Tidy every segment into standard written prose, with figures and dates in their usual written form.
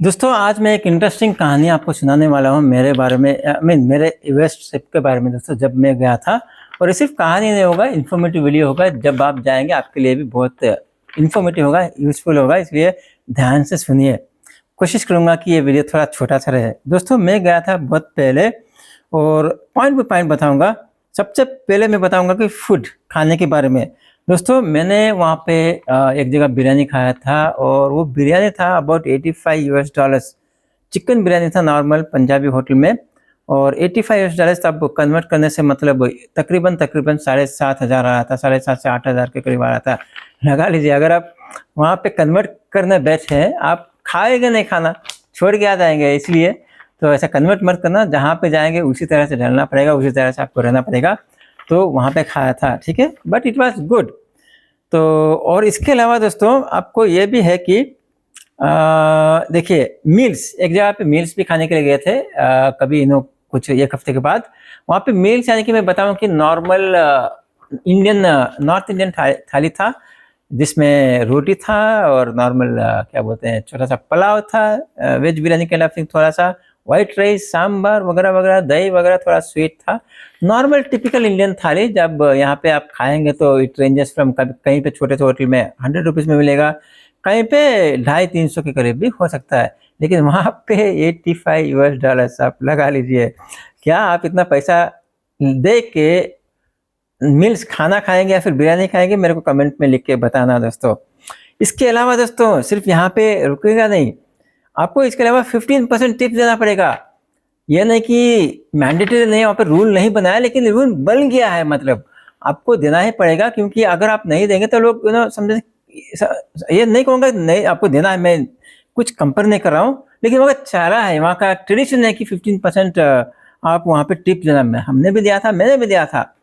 दोस्तों आज मैं एक इंटरेस्टिंग कहानी आपको सुनाने वाला हूँ मेरे बारे में मेरे वेस्ट ट्रिप के बारे में। दोस्तों जब मैं गया था, और ये सिर्फ कहानी नहीं होगा, इन्फॉर्मेटिव वीडियो होगा। जब आप जाएंगे आपके लिए भी बहुत इन्फॉर्मेटिव होगा, यूजफुल होगा, इसलिए ध्यान से सुनिए। कोशिश करूँगा कि ये वीडियो थोड़ा छोटा सा रहे। दोस्तों मैं गया था बहुत पहले, और पॉइंट बाई पॉइंट बताऊँगा। सबसे पहले मैं बताऊँगा कि फूड खाने के बारे में। दोस्तों मैंने वहाँ पे एक जगह बिरयानी खाया था, और वो बिरयानी था अबाउट $85। चिकन बिरयानी था नॉर्मल पंजाबी होटल में, और $85 तब कन्वर्ट करने से मतलब तकरीबन 7,500 आया था, 7,500 से 8,000 के करीब आ रहा था। लगा लीजिए, अगर आप वहाँ पे कन्वर्ट करने बैठे हैं, आप खाएंगे नहीं, खाना छोड़ के आ जाएंगे। इसलिए तो ऐसा कन्वर्ट मत करना, जहाँ पे जाएंगे उसी तरह से ढलना पड़ेगा, उसी तरह से आपको रहना पड़ेगा। तो वहाँ पे खाया था, ठीक है, बट इट वाज गुड। तो और इसके अलावा दोस्तों आपको ये भी है कि देखिए, मील्स, एक जगह पे मील्स भी खाने के लिए गए थे कभी कुछ एक हफ्ते के बाद। वहाँ पे मील्स यानी कि मैं बताऊँ कि नॉर्मल इंडियन, नॉर्थ इंडियन थाली था, जिसमें रोटी था और नॉर्मल क्या बोलते हैं, छोटा सा पुलाव था, वेज बिरयानी के अलावा थोड़ा सा व्हाइट राइस, सांभर वगैरह वगैरह, दही वगैरह, थोड़ा स्वीट था। नॉर्मल टिपिकल इंडियन थाली। जब यहाँ पे आप खाएंगे तो इट रेंजेस फ्रॉम, कहीं पे छोटे से होटल में 100 रुपीज़ में मिलेगा, कहीं पे 250-300 के करीब भी हो सकता है, लेकिन वहाँ पे $85 आप लगा लीजिए। क्या आप इतना पैसा दे के मील्स खाना खाएंगे या फिर बिरयानी खाएंगे? मेरे को कमेंट में लिख के बताना दोस्तों। इसके अलावा दोस्तों सिर्फ यहाँ पे रुकेगा नहीं, आपको इसके अलावा 15% टिप्स देना पड़ेगा। ये नहीं कि मैंडेटरी नहीं, वहाँ पे रूल नहीं बनाया, लेकिन रूल बन गया है, मतलब आपको देना ही पड़ेगा। क्योंकि अगर आप नहीं देंगे तो लोग समझे, ये नहीं कहूँगा नहीं आपको देना है, मैं कुछ कंपेयर नहीं कर रहा हूँ, लेकिन वहाँ का चारा है, वहाँ का ट्रेडिशन है कि 15% आप वहाँ पे टिप देना। हमने भी दिया था, मैंने भी दिया था,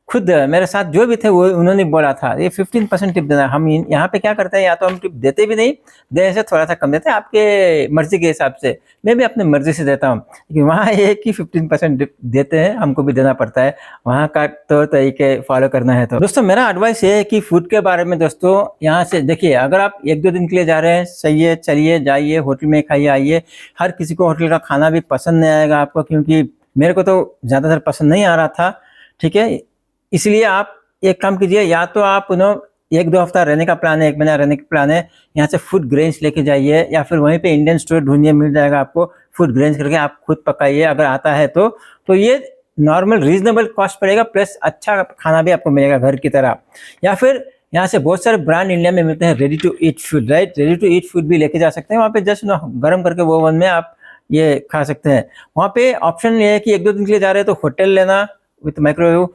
खुद मेरे साथ जो भी थे वो उन्होंने बोला था ये 15% टिप देना। हम यहाँ पे क्या करते हैं, या तो हम टिप देते भी नहीं, देने से थोड़ा सा कम देते हैं आपके मर्जी के हिसाब से। मैं भी अपनी मर्जी से देता हूँ, लेकिन वहाँ ये कि 15% टिप देते हैं, हमको भी देना पड़ता है, वहाँ का तौर तरीके फॉलो करना है। तो दोस्तों मेरा एडवाइस ये है कि फूड के बारे में दोस्तों, यहाँ से देखिए, अगर आप 1-2 दिन के लिए जा रहे हैं, सही है, चलिए जाइए, होटल में खाइए आइए। हर किसी को होटल का खाना भी पसंद नहीं आएगा आपको, क्योंकि मेरे को तो ज़्यादातर पसंद नहीं आ रहा था, ठीक है। इसलिए आप एक काम कीजिए, या तो आप 1-2 हफ्ता रहने का प्लान है, 1 महीना रहने का प्लान है, यहाँ से फूड ग्रेन्स लेके जाइए, या फिर वहीं पे इंडियन स्टोर ढूंढिए, मिल जाएगा आपको फूड ग्रेन्स करके, आप खुद पकाइए अगर आता है तो ये नॉर्मल रीजनेबल कॉस्ट पड़ेगा, प्लस अच्छा खाना भी आपको मिलेगा घर की तरह। या फिर यहाँ से बहुत सारे ब्रांड इंडिया में मिलते हैं, ready to eat food, right, ready to eat food भी लेके जा सकते हैं। वहाँ पे जस्ट गर्म करके वो ओवन में आप ये खा सकते हैं। वहाँ पे ऑप्शन ये है कि 1-2 दिन के लिए जा रहे हैं तो होटल लेना विथ माइक्रोवेव,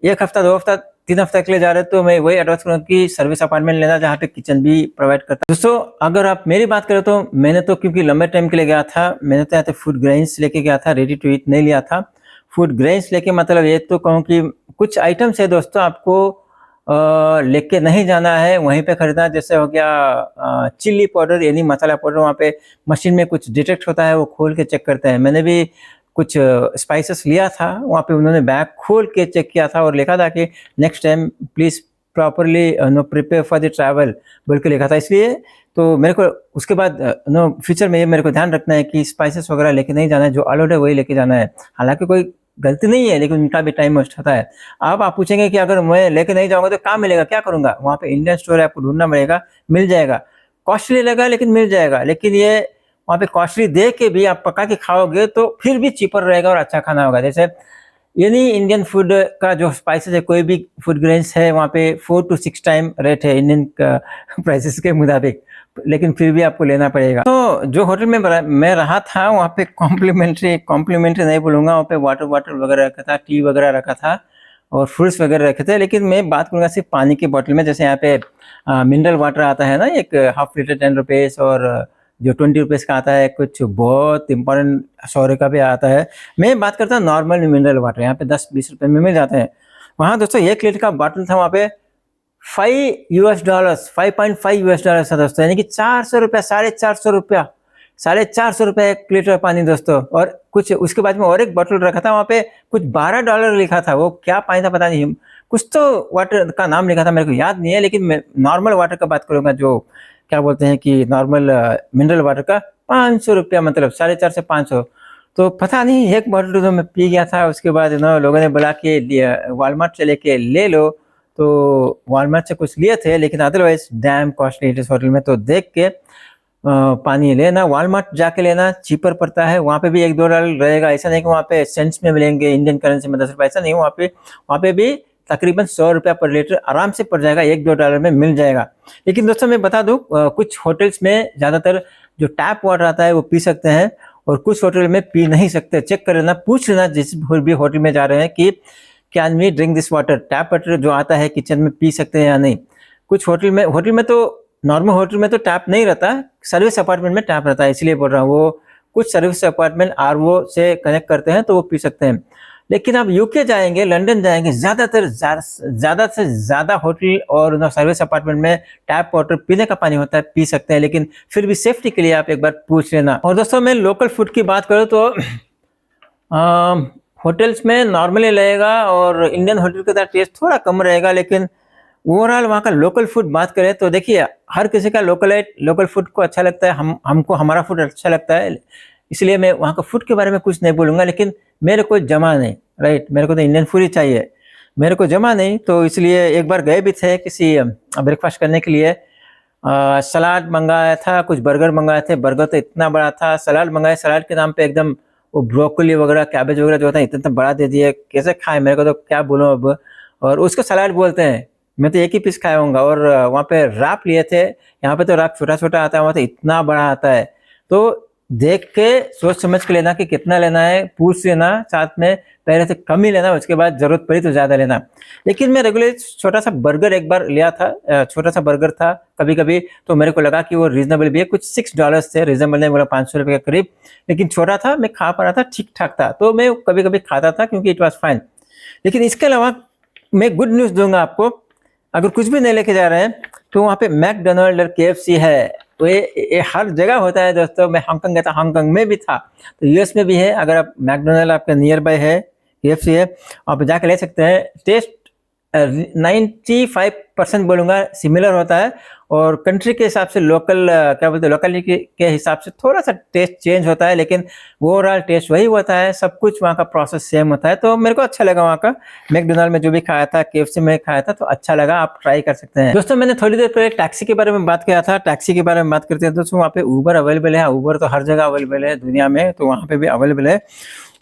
1 हफ्ता, 2 हफ्ता, 3 हफ्ता के लिए जा रहे हैं तो मैं वही एडवाइस करूँगा कि सर्विस अपार्टमेंट लेना, जहाँ पे किचन भी प्रोवाइड करता है। दोस्तों अगर आप मेरी बात करें तो मैंने तो, क्योंकि लंबे टाइम के लिए गया था, मैंने तो यहाँ पे फूड ग्रेन्स लेके गया था, रेडी टू ईट नहीं लिया था। फूड ग्रेन्स लेके मतलब ये तो कहूँ कि कुछ आइटम्स है दोस्तों, आपको लेके नहीं जाना है, वहीं पे खरीदना। जैसे हो गया चिल्ली पाउडर, यानी मसाला पाउडर, वहाँ पे मशीन में कुछ डिटेक्ट होता है, वो खोल के चेक करते हैं। मैंने भी कुछ स्पाइसेस लिया था, वहाँ पे उन्होंने बैग खोल के चेक किया था और लिखा था कि next time please properly prepare for the travel बोल के लिखा था। इसलिए तो मेरे को उसके बाद फ्यूचर में ये मेरे को ध्यान रखना है कि स्पाइसेस वगैरह लेके नहीं जाना है, जो अलाउड है वही लेके जाना है। हालांकि कोई गलती नहीं है, लेकिन उनका भी टाइम वेस्ट होता है। अब आप पूछेंगे कि अगर मैं लेके नहीं जाऊँगा तो कहाँ मिलेगा, क्या करूँगा? वहाँ पे इंडियन स्टोर है, आपको ढूंढना पड़ेगा, मिल जाएगा, कॉस्टली लगेगा लेकिन मिल जाएगा। लेकिन ये वहाँ पे कॉस्टली दे के भी आप पका के खाओगे तो फिर भी चीपर रहेगा और अच्छा खाना होगा। जैसे यानी इंडियन फूड का जो स्पाइसेस है, कोई भी फूड ग्रेन्स है, वहाँ पे 4 to 6 टाइम रेट है इंडियन प्राइसेस के मुताबिक, लेकिन फिर भी आपको लेना पड़ेगा। तो जो होटल में मैं रहा था, वहाँ पे कॉम्प्लीमेंट्री नहीं बोलूँगा, वहाँ पे वाटर वगैरह रखा था, टी वगैरह रखा था और फ्रूट्स वगैरह रखे थे। लेकिन मैं बात करूँगा सिर्फ पानी की बोतल में। जैसे यहाँ पे मिनरल वाटर आता है ना, एक हाफ लीटर 10 रुपीज़, और जो 20 रुपीज़ का आता है, कुछ बहुत इंपॉर्टेंट 100 का भी आता है। मैं बात करता हूँ नॉर्मल मिनरल वाटर, यहाँ पे 10-20 रुपये में मिल जाते हैं। वहाँ दोस्तों 1 लीटर का बॉटल था, वहाँ पे $5, $5.5 था दोस्तों, यानी कि 400 रुपया, 450 रुपया 1 लीटर पानी दोस्तों। और कुछ उसके बाद में और एक बॉटल रखा था, वहाँ पे कुछ $12 लिखा था, वो क्या पानी था पता नहीं, कुछ तो वाटर का नाम लिखा था, मेरे को याद नहीं है। लेकिन मैं नॉर्मल वाटर का बात करूँगा, जो क्या बोलते हैं कि नॉर्मल मिनरल वाटर का ₹500, मतलब 450 से 500। तो पता नहीं, एक बॉटल तो मैं पी गया था। उसके बाद लोगों ने बोला कि वॉलमार्ट से लेके ले लो, तो वॉलमार्ट से कुछ लिए थे, लेकिन अदरवाइज डैम कॉस्टली इस होटल में। तो देख के पानी लेना, वॉलमार्ट जाके लेना चीपर पड़ता है। वहाँ पे भी $1-2 रहेगा, ऐसा नहीं कि वहाँ पे सेंट्स में मिलेंगे, इंडियन करेंसी में 10 रुपये, ऐसा नहीं। वहाँ पे भी तकरीबन ₹100 पर लीटर आराम से पड़ जाएगा, $1-2 में मिल जाएगा। लेकिन दोस्तों मैं बता दूं, कुछ होटल्स में ज़्यादातर जो टैप वाटर आता है वो पी सकते हैं, और कुछ होटल में पी नहीं सकते। चेक कर लेना, पूछ लेना जिस भी होटल में जा रहे हैं कि can we drink this water, tap water जो आता है किचन में पी सकते हैं या नहीं। कुछ होटल में तो नॉर्मल होटल में तो टैप नहीं रहता, सर्विस अपार्टमेंट में टैप रहता है, इसलिए बोल रहा हूँ। वो कुछ सर्विस अपार्टमेंट आरओ से कनेक्ट करते हैं तो वो पी सकते हैं। लेकिन आप यूके जाएंगे, लंदन जाएंगे, ज़्यादा से ज़्यादा होटल और सर्विस अपार्टमेंट में टैप वाटर पीने का पानी होता है, पी सकते हैं। लेकिन फिर भी सेफ्टी के लिए आप एक बार पूछ लेना। और दोस्तों मैं लोकल फूड की बात करूँ तो होटल्स में नॉर्मली रहेगा, और इंडियन होटल का टेस्ट थोड़ा कम रहेगा। लेकिन ओवरऑल वहाँ का लोकल फूड बात करें तो देखिए, हर किसी का लोकल फूड को अच्छा लगता है। हमको हमारा फूड अच्छा लगता है, इसलिए मैं वहाँ का फूड के बारे में कुछ नहीं बोलूँगा। लेकिन मेरे को जमा नहीं, राइट, मेरे को तो इंडियन फूड ही चाहिए, मेरे को जमा नहीं। तो इसलिए एक बार गए भी थे किसी ब्रेकफास्ट करने के लिए। सलाद मंगाया था, कुछ बर्गर मंगाए थे। बर्गर तो इतना बड़ा था, सलाद मंगाया, सलाद के नाम पे एकदम वो ब्रोकली वगैरह, कैबेज वगैरह जो होता है इतना बड़ा दे दिए, कैसे खाए, मेरे को तो क्या बोलूँ अब। और उसको सलाद बोलते हैं, मैं तो एक ही पीस खाया होऊंगा। और वहाँ पे रैप लिए थे, यहाँ पे तो रैप छोटा छोटा आता है, वहाँ तो इतना बड़ा आता है। तो देख के सोच समझ के लेना कि कितना लेना है, पूछ लेना साथ में, पहले से कम ही लेना, उसके बाद जरूरत पड़ी तो ज़्यादा लेना। लेकिन मैं रेगुलर छोटा सा बर्गर एक बार लिया था, छोटा सा बर्गर था कभी कभी, तो मेरे को लगा कि वो रीजनेबल भी है। कुछ $6 थे, रीजनेबल नहीं बोला, ₹500 के करीब। लेकिन छोटा था, मैं खा पा रहा था, ठीक ठाक था, तो मैं कभी कभी खाता था क्योंकि इट वॉज फाइन। लेकिन इसके अलावा मैं गुड न्यूज़ दूंगा आपको, अगर कुछ भी नहीं लेके जा रहे हैं तो वहाँ पे मैकडोनल्ड और KFC है। तो ये हर जगह होता है दोस्तों। मैं हांगकांग गया था, हांगकांग में भी था, तो यूएस में भी है। अगर आप मैकडोनल्ड आपके नियर बाय है, KFC है, आप जाके ले सकते हैं। टेस्ट 95% बोलूँगा सिमिलर होता है, और कंट्री के हिसाब से क्या बोलते हैं, लोकेलिटी के हिसाब से थोड़ा सा टेस्ट चेंज होता है, लेकिन ओवरऑल टेस्ट वही होता है। सब कुछ वहाँ का प्रोसेस सेम होता है। तो मेरे को अच्छा लगा वहाँ का मैकडोनल्ड में जो भी खाया था, KFC में खाया था, तो अच्छा लगा, आप ट्राई कर सकते हैं। दोस्तों मैंने थोड़ी देर पहले टैक्सी के बारे में बात किया था। टैक्सी के बारे में बात करते हैं दोस्तों, वहाँ पे ऊबर अवेलेबल है। ऊबर तो हर जगह अवेलेबल है दुनिया में, तो वहाँ पे भी अवेलेबल है।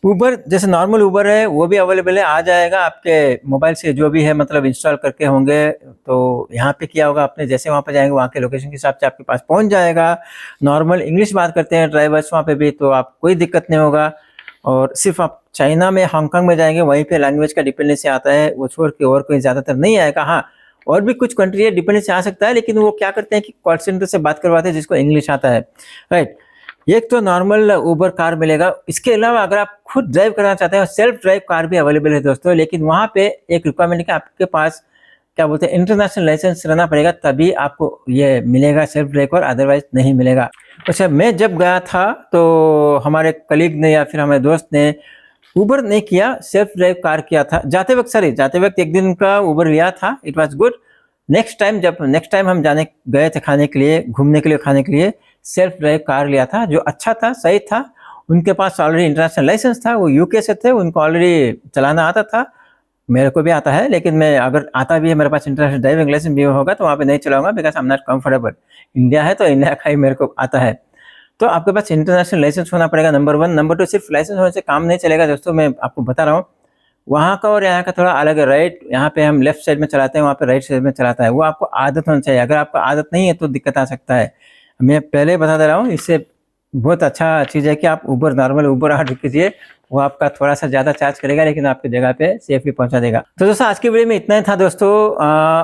ऊबर जैसे नॉर्मल ऊबर है वो भी अवेलेबल है, आ जाएगा आपके मोबाइल से, जो भी है मतलब इंस्टॉल करके होंगे। तो यहाँ पे किया होगा आपने, जैसे वहाँ पे जाएंगे वहाँ के लोकेशन के हिसाब से आपके पास पहुँच जाएगा। नॉर्मल इंग्लिश बात करते हैं ड्राइवर्स वहाँ पे भी, तो आप कोई दिक्कत नहीं होगा। और सिर्फ आप चाइना में, हांगकांग में जाएंगे, वहीं पे लैंग्वेज का डिपेंडेंसी आता है, वो छोड़ के और कोई ज़्यादातर नहीं आएगा। हाँ, और भी कुछ कंट्री है डिपेंडेंसी आ सकता है, लेकिन वो क्या करते हैं कि कॉल सेंटर से बात करवाते हैं जिसको इंग्लिश आता है, राइट। एक तो नॉर्मल ऊबर कार मिलेगा। इसके अलावा अगर आप खुद ड्राइव करना चाहते हैं, सेल्फ ड्राइव कार भी अवेलेबल है दोस्तों। लेकिन वहाँ पे एक रिक्वायरमेंट है कि आपके पास क्या बोलते हैं, इंटरनेशनल लाइसेंस रहना पड़ेगा, तभी आपको ये मिलेगा सेल्फ ड्राइव कार, अदरवाइज नहीं मिलेगा। अच्छा, मैं जब गया था तो हमारे कलीग ने या फिर हमारे दोस्त ने ऊबर नहीं किया, सेल्फ ड्राइव कार किया था। जाते वक्त एक दिन का ऊबर लिया था, it was good. Next time हम गए थे खाने के लिए, घूमने के लिए, खाने के लिए, सेल्फ ड्राइव कार लिया था, जो अच्छा था, सही था। उनके पास ऑलरेडी इंटरनेशनल लाइसेंस था, वो यूके से थे, उनको ऑलरेडी चलाना आता था। मेरे को भी आता है, लेकिन मैं अगर आता भी है, मेरे पास इंटरनेशनल ड्राइविंग लाइसेंस भी होगा तो वहाँ पे नहीं चलाऊंगा, because I am not comfortable. India है तो इंडिया का ही मेरे को आता है। तो आपके पास इंटरनेशनल लाइसेंस होना पड़ेगा, नंबर 1। नंबर 2, सिर्फ लाइसेंस होने से काम नहीं चलेगा दोस्तों, मैं आपको बता रहा हूँ। वहाँ का और यहाँ का थोड़ा अलग है, राइट। यहाँ पे हम लेफ्ट साइड में चलाते हैं, वहाँ पे राइट साइड में चलाता है। वो आपको आदत होनी चाहिए, अगर आपको आदत नहीं है तो दिक्कत आ सकता है। मैं पहले बता दे रहा हूँ, इससे बहुत अच्छा चीज़ है कि आप नॉर्मल ऊबर ऑर्डर कीजिए, वो आपका थोड़ा सा ज़्यादा चार्ज करेगा, लेकिन आपकी जगह पे सेफली पहुंचा देगा। तो दोस्तों आज की वीडियो में इतना ही था दोस्तों।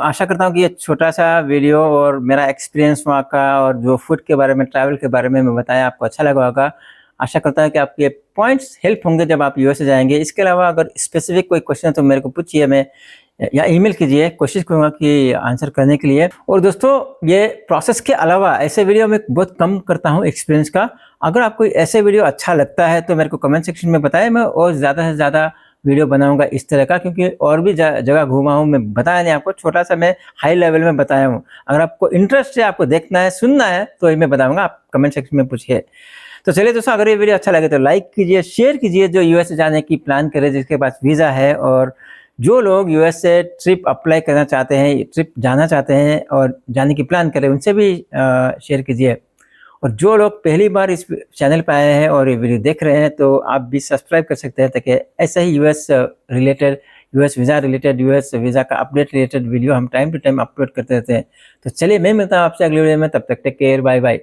आशा करता हूँ कि ये छोटा सा वीडियो और मेरा एक्सपीरियंस वहाँ का, और जो फूड के बारे में, ट्रैवल के बारे में मैं बताया, आपको अच्छा लगा होगा। आशा करता हूँ कि आपके पॉइंट्स हेल्प होंगे जब आप यूएस जाएंगे। इसके अलावा अगर स्पेसिफिक कोई क्वेश्चन है तो मेरे को पूछिए, मैं या ईमेल कीजिए, कोशिश करूँगा कि आंसर करने के लिए। और दोस्तों ये प्रोसेस के अलावा ऐसे वीडियो मैं बहुत कम करता हूँ एक्सपीरियंस का। अगर आपको ऐसे वीडियो अच्छा लगता है तो मेरे को कमेंट सेक्शन में बताएं, मैं और ज़्यादा से ज़्यादा वीडियो बनाऊंगा इस तरह का, क्योंकि और भी जगह घूमा हूँ, मैं बताया नहीं आपको, छोटा सा मैं हाई लेवल में बताया हूँ। अगर आपको इंटरेस्ट है, आपको देखना है, सुनना है, तो ये मैं बताऊंगा, आप कमेंट सेक्शन में पूछिए। तो चलिए दोस्तों, अगर ये वीडियो अच्छा लगे तो लाइक कीजिए, शेयर कीजिए, जो यूएस जाने की प्लान करे, जिसके पास वीज़ा है, और जो लोग यूएस से ट्रिप अप्लाई करना चाहते हैं, ट्रिप जाना चाहते हैं और जाने की प्लान करें, उनसे भी शेयर कीजिए। और जो लोग पहली बार इस चैनल पे आए हैं और ये वीडियो देख रहे हैं, तो आप भी सब्सक्राइब कर सकते हैं, ताकि ऐसा ही US related, US visa related, US visa का अपडेट रिलेटेड वीडियो हम टाइम टू टाइम अपलोड करते रहते हैं। तो चलिए, मैं मिलता हूँ आपसे अगले वीडियो में, तब तक टेक केयर, बाय बाय।